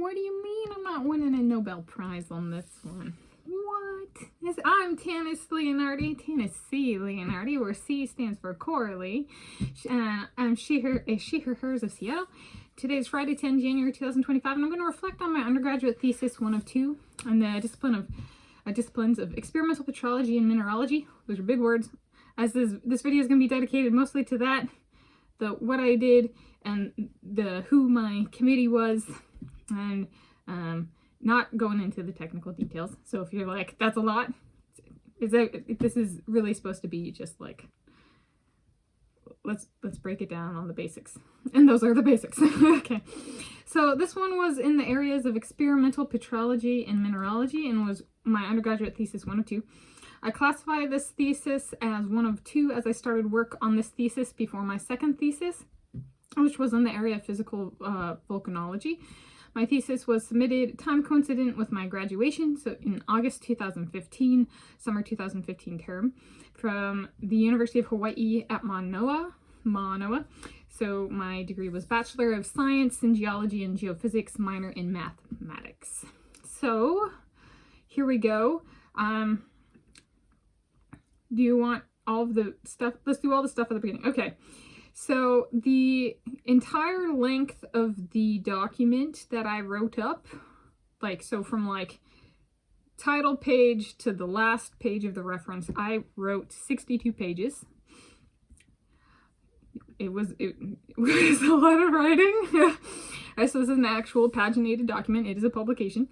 What do you mean I'm not winning a Nobel Prize on this one? What? Yes, I'm Tanis Leonhardi, Tanis C Leonhardi, where C stands for Coralee. I'm she, her, hers of Seattle. Today is Friday, 10 January 2025, and I'm going to reflect on my undergraduate thesis 1 of 2 on the disciplines of experimental petrology and mineralogy. Those are big words. As this video is going to be dedicated mostly to that, what I did, and who my committee was, and not going into the technical details. So if you're like, that's a lot, this is really supposed to be just like, let's break it down on the basics. And those are the basics. Okay. So this one was in the areas of experimental petrology and mineralogy, and was my undergraduate thesis 1 of 2. I classify this thesis as 1 of 2 as I started work on this thesis before my second thesis, which was in the area of physical volcanology. My thesis was submitted time coincident with my graduation, so in August 2015, summer 2015 term, from the University of Hawai at Mānoa. So my degree was Bachelor of Science in Geology and Geophysics, minor in mathematics. So here we go. Do you want all of the stuff? Let's do all the stuff at the beginning. Okay. So the entire length of the document that I wrote up, from title page to the last page of the reference, I wrote 62 pages. It was a lot of writing. So this is an actual paginated document. It is a publication,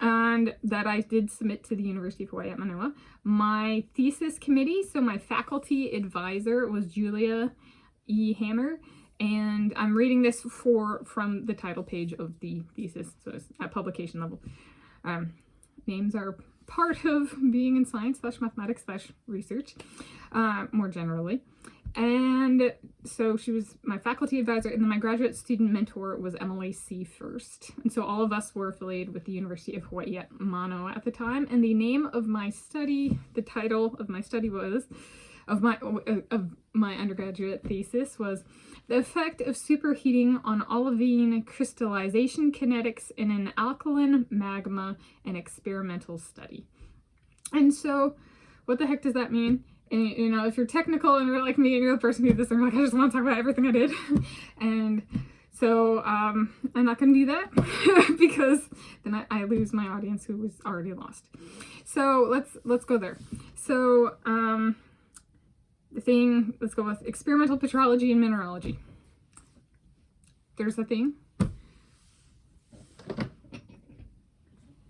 and that I did submit to the University of Hawai at Mānoa. My thesis committee, so my faculty advisor, was Julia E. Hammer, and I'm reading this from the title page of the thesis, so it's at publication level. Names are part of being in science / mathematics / research, more generally. And so she was my faculty advisor, and then my graduate student mentor was Emily C. First. And so all of us were affiliated with the University of Hawaii at Mānoa at the time. And the name of my study, the title of my study of my undergraduate thesis was The Effect of Superheating on Olivine Crystallization Kinetics in an Alkaline Magma, an Experimental Study. And so what the heck does that mean? And, if you're technical and you're like me and you're the person who did this, and you're like, I just want to talk about everything I did. And so I'm not going to do that because then I lose my audience who was already lost. So let's go there. So let's go with experimental petrology and mineralogy. There's a thing.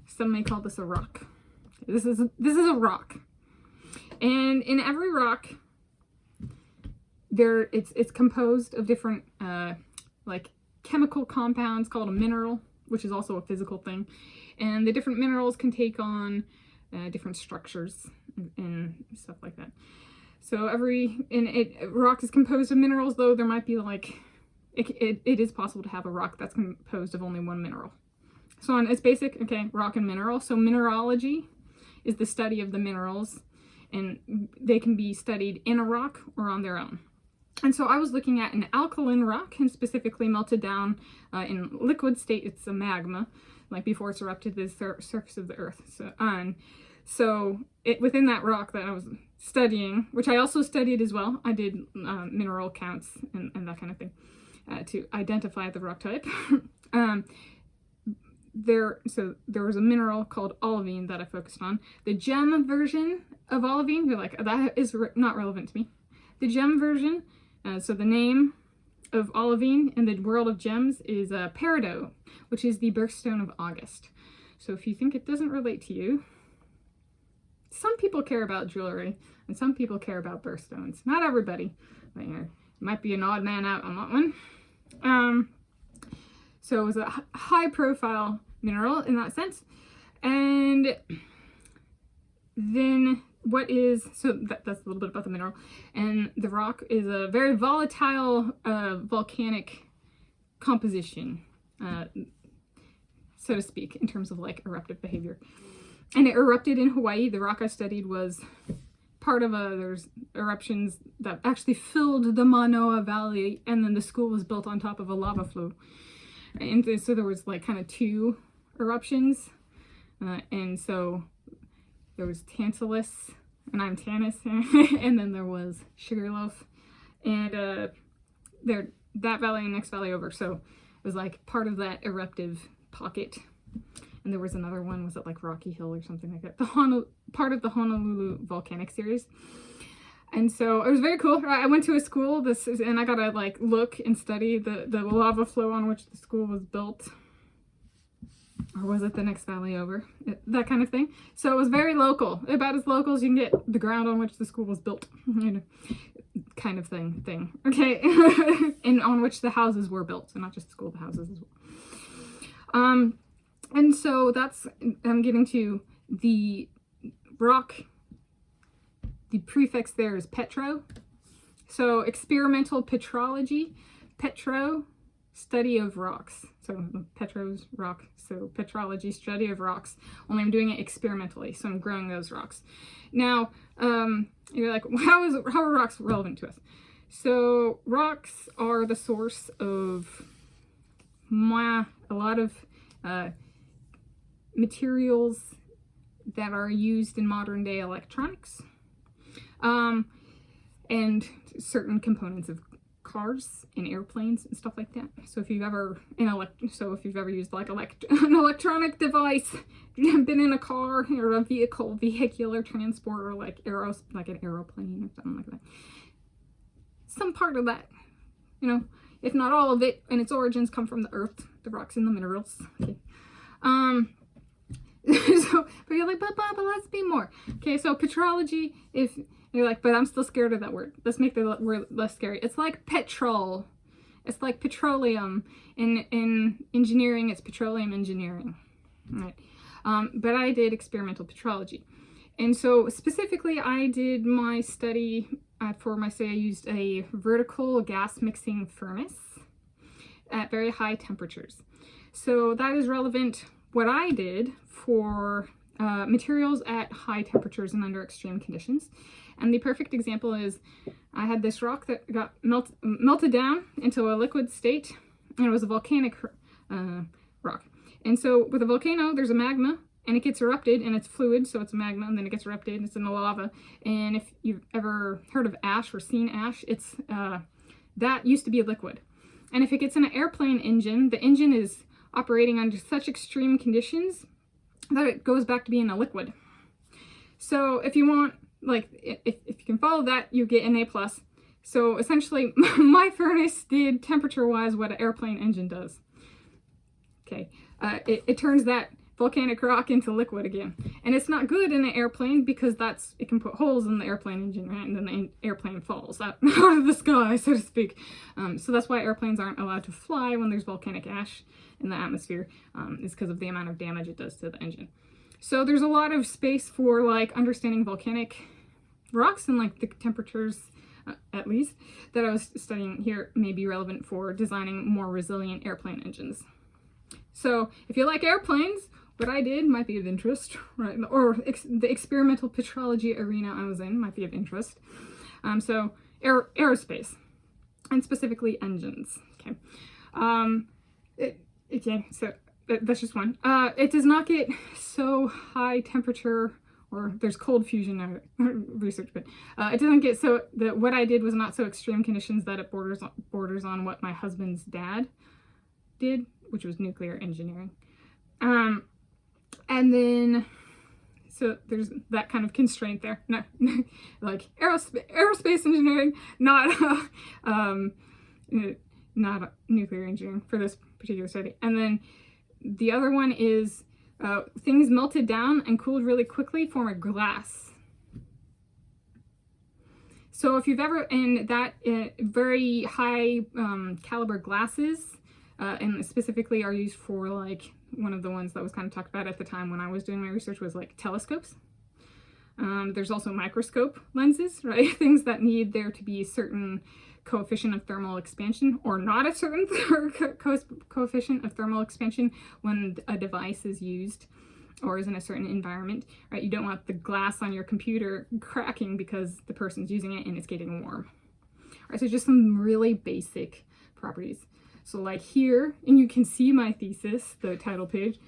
Some may call this a rock. This is a rock. And in every rock, it's composed of different chemical compounds called a mineral, which is also a physical thing. And the different minerals can take on different structures and stuff like that. So rock is composed of minerals, though there might be it is possible to have a rock that's composed of only one mineral. So on its basic, rock and mineral. So mineralogy is the study of the minerals, and they can be studied in a rock or on their own. And so I was looking at an alkaline rock, and specifically melted down in liquid state. It's a magma, before it's erupted the surface of the earth. So within that rock that I was studying, which I also studied as well, I did mineral counts and that kind of thing to identify the rock type. There was a mineral called olivine that I focused on. The gem version of olivine, you're like, that is not relevant to me. The gem version, so the name of olivine in the world of gems is peridot, which is the birthstone of August. So if you think it doesn't relate to you, some people care about jewelry and some people care about birthstones. Not everybody. But, might be an odd man out on that one. So it was a high profile mineral in that sense. And then that's a little bit about the mineral. And the rock is a very volatile volcanic composition, so to speak, in terms of eruptive behavior. And it erupted in Hawaii. The rock I studied was part of there's eruptions that actually filled the Mānoa Valley, and then the school was built on top of a lava flow. And so there was like kind of two eruptions, and so there was Tantalus, and I'm Tanis, and then there was Sugarloaf, and that valley and next valley over. So it was like part of that eruptive pocket. And there was another one, was it like Rocky Hill or something like that? Part of the Honolulu volcanic series. And so it was very cool. I went to a school, and I got to like look and study the lava flow on which the school was built. Or was it the next valley over? That kind of thing. So it was very local, about as local as you can get, the ground on which the school was built. You know, kind of thing. Okay. And on which the houses were built. So not just the school, the houses as well. And so I'm getting to the rock. The prefix there is petro. So experimental petrology. Petro, study of rocks. So petro's rock. So petrology, study of rocks. Only I'm doing it experimentally. So I'm growing those rocks. Now, you're like, how are rocks relevant to us? So rocks are the source of a lot of materials that are used in modern day electronics, and certain components of cars and airplanes and stuff like that. So if you've ever used like an electronic device, been in a car or a vehicular transport, or like an aeroplane or something like that, some part of that, you know, if not all of it, and its origins come from the earth, the rocks and the minerals. Okay. But you're like, but let's be more. Okay, so petrology, if you're like, but I'm still scared of that word. Let's make the word less scary. It's like petrol. It's like petroleum. In engineering, it's petroleum engineering. All right. But I did experimental petrology. And so specifically, I did my study, for my study, I used a vertical gas mixing furnace at very high temperatures. So that is relevant. What I did for materials at high temperatures and under extreme conditions. And the perfect example is I had this rock that got melted down into a liquid state, and it was a volcanic rock. And so with a volcano, there's a magma, and it gets erupted, and it's fluid, so it's magma, and then it gets erupted, and it's in the lava. And if you've ever heard of ash or seen ash, it's that used to be a liquid. And if it gets in an airplane engine, the engine is operating under such extreme conditions that it goes back to being a liquid. So if you want, like, if you can follow that, you get an A+. So essentially, my furnace did temperature-wise what an airplane engine does. Okay, it turns that volcanic rock into liquid again. And it's not good in an airplane because it can put holes in the airplane engine, right? And then the airplane falls out of the sky, so to speak. So that's why airplanes aren't allowed to fly when there's volcanic ash in the atmosphere, is because of the amount of damage it does to the engine. So there's a lot of space for like understanding volcanic rocks, and like the temperatures, at least, that I was studying here may be relevant for designing more resilient airplane engines. So if you like airplanes, what I did might be of interest, right? Or the experimental petrology arena I was in might be of interest. So aerospace, and specifically engines. Okay. So that's just one. It does not get so high temperature, or there's cold fusion research, but it doesn't get so that what I did was not so extreme conditions that it borders on what my husband's dad did, which was nuclear engineering. And then, so there's that kind of constraint there. No, like aerospace engineering, not nuclear engineering for this particular study. And then the other one is things melted down and cooled really quickly form a glass. So if you've ever, in that very high caliber glasses, and specifically are used for, like, one of the ones that was kind of talked about at the time when I was doing my research was like telescopes. There's also microscope lenses, right? Things that need there to be a certain coefficient of thermal expansion, or not a certain coefficient of thermal expansion when a device is used or is in a certain environment, right? You don't want the glass on your computer cracking because the person's using it and it's getting warm. All right, so just some really basic properties. So like here, and you can see my thesis, the title page.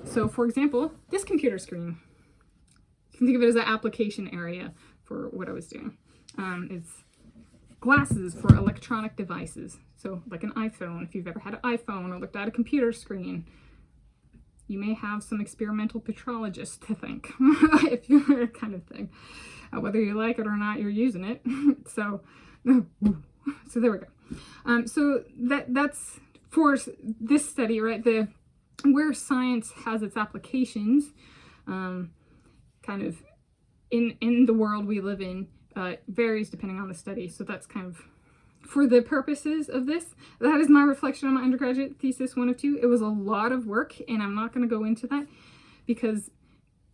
So for example, this computer screen. You can think of it as an application area for what I was doing. It's glasses for electronic devices. So like an iPhone, if you've ever had an iPhone or looked at a computer screen, you may have some experimental petrologists to thank, if you're kind of thing. Whether you like it or not, you're using it. So there we go. So that's for this study, right? Where science has its applications, kind of in the world we live in, varies depending on the study. So that's kind of for the purposes of this. That is my reflection on my undergraduate thesis 1 of 2. It was a lot of work, and I'm not going to go into that because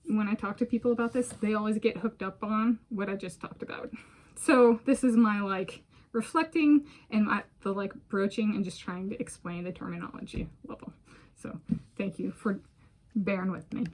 when I talk to people about this, they always get hooked up on what I just talked about. So this is my like reflecting and the like broaching and just trying to explain the terminology level. So thank you for bearing with me.